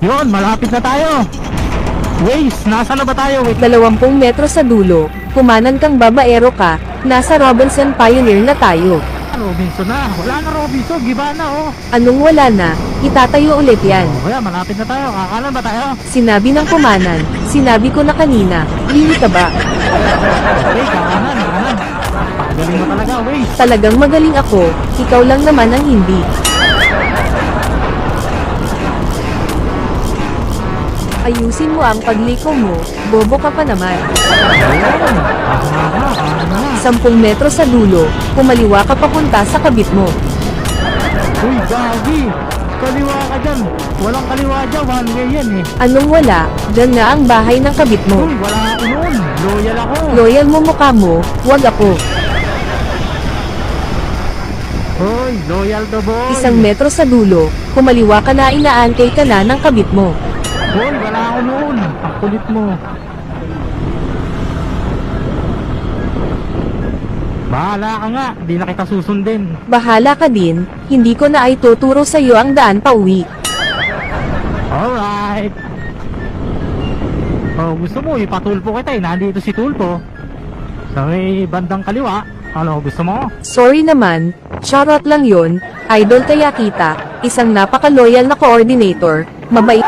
Yun, malapit na tayo. Waze, nasa na ba tayo? Wait, 20 metro sa dulo, kumanan kang babaero ka, nasa Robinson Pioneer na tayo. Robinson na. Wala na Robinson, giba na oh. Anong wala na, itatayo ulit yan. Kaya malapit na tayo. Kakanan ba tayo? Sinabi ng kumanan, sinabi ko na kanina, lili ka ba? Okay, kakanan. Pagaling mo talaga, Waze. Talagang magaling ako, ikaw lang naman ang hindi. Ayusin mo ang pagliko mo, bobo ka pa naman. Ayun, kakanan na. 10 metro sa dulo, kumaliwa ka papunta sa kabit mo. Uy, gagi. Kaliwa ka dyan. Walang kaliwa dyan, one way yan eh. Anong wala, dyan na ang bahay ng kabit mo. Uy, wala ako noon. Loyal ako. Loyal mo mukha mo, wag ako. Uy, loyal to boy. 1 metro sa dulo, kumaliwa ka na inaantay ka na ng kabit mo. Uy, wala ako noon. Ang kulit mo. Bahala ka nga, di na kita susundin. Bahala ka din, hindi ko na ay tuturo sa iyo ang daan pa uwi. Alright. Oh, gusto mo ipatulpo kita eh. Nandito si Tulpo. Sa may bandang kaliwa. Ano, gusto mo? Sorry naman, charot lang yon, idol kaya kita, isang napaka-loyal na coordinator, mabait.